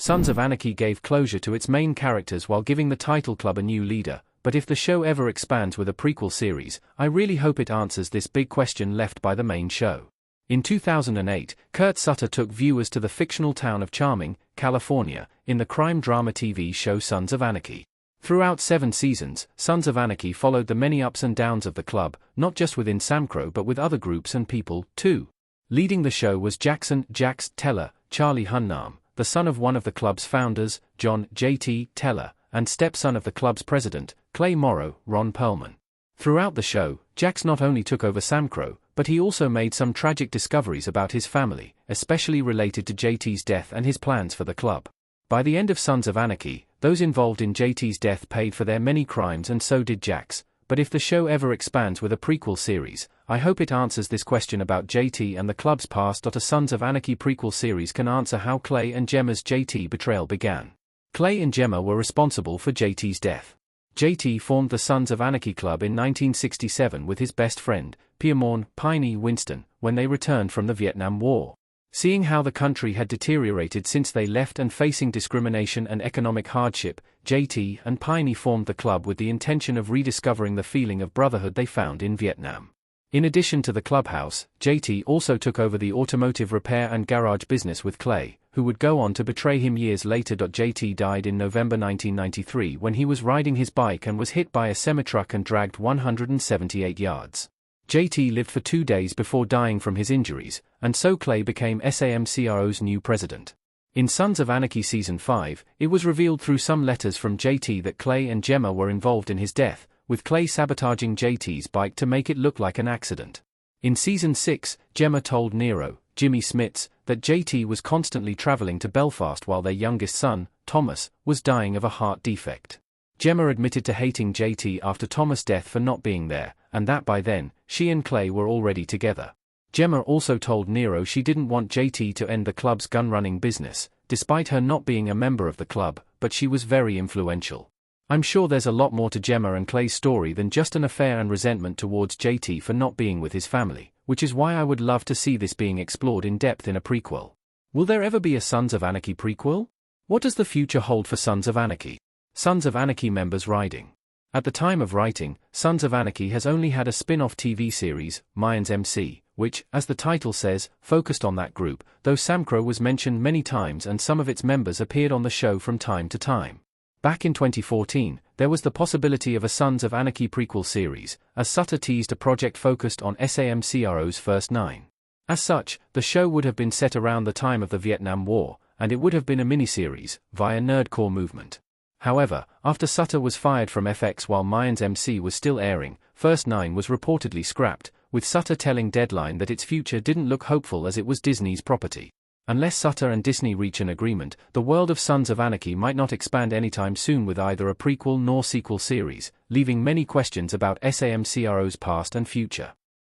Sons of Anarchy gave closure to its main characters while giving the title club a new leader, but if the show ever expands with a prequel series, I really hope it answers this big question left by the main show. In 2008, Kurt Sutter took viewers to the fictional town of Charming, California, in the crime drama TV show Sons of Anarchy. Throughout 7 seasons, Sons of Anarchy followed the many ups and downs of the club, not just within Samcro but with other groups and people, too. Leading the show was Jax Teller, Charlie Hunnam, the son of one of the club's founders, John J.T. Teller, and stepson of the club's president, Clay Morrow, Ron Perlman. Throughout the show, Jax not only took over Samcro, but he also made some tragic discoveries about his family, especially related to JT's death and his plans for the club. By the end of Sons of Anarchy, those involved in JT's death paid for their many crimes and so did Jax, but if the show ever expands with a prequel series, I hope it answers this question about JT and the club's past. A Sons of Anarchy prequel series can answer how Clay and Gemma's JT betrayal began. Clay and Gemma were responsible for JT's death. JT formed the Sons of Anarchy Club in 1967 with his best friend, Piermorne Piney Winston, when they returned from the Vietnam War. Seeing how the country had deteriorated since they left and facing discrimination and economic hardship, JT and Piney formed the club with the intention of rediscovering the feeling of brotherhood they found in Vietnam. In addition to the clubhouse, JT also took over the automotive repair and garage business with Clay, who would go on to betray him years later. JT died in November 1993 when he was riding his bike and was hit by a semi-truck and dragged 178 yards. JT lived for 2 days before dying from his injuries, and so Clay became SAMCRO's new president. In Sons of Anarchy Season 5, it was revealed through some letters from JT that Clay and Gemma were involved in his death, with Clay sabotaging JT's bike to make it look like an accident. In Season 6, Gemma told Nero, Jimmy Smits, that JT was constantly traveling to Belfast while their youngest son, Thomas, was dying of a heart defect. Gemma admitted to hating JT after Thomas' death for not being there, and that by then, she and Clay were already together. Gemma also told Nero she didn't want JT to end the club's gun-running business, despite her not being a member of the club, but she was very influential. I'm sure there's a lot more to Gemma and Clay's story than just an affair and resentment towards JT for not being with his family, which is why I would love to see this being explored in depth in a prequel. Will there ever be a Sons of Anarchy prequel? What does the future hold for Sons of Anarchy? Sons of Anarchy members riding. At the time of writing, Sons of Anarchy has only had a spin-off TV series, Mayans MC, which, as the title says, focused on that group, though Samcro was mentioned many times and some of its members appeared on the show from time to time. Back in 2014, there was the possibility of a Sons of Anarchy prequel series, as Sutter teased a project focused on SAMCRO's first 9. As such, the show would have been set around the time of the Vietnam War, and it would have been a miniseries, via Nerdcore Movement. However, after Sutter was fired from FX while Mayans MC was still airing, First 9 was reportedly scrapped, with Sutter telling Deadline that its future didn't look hopeful as it was Disney's property. Unless Sutter and Disney reach an agreement, the world of Sons of Anarchy might not expand anytime soon with either a prequel nor sequel series, leaving many questions about SAMCRO's past and future.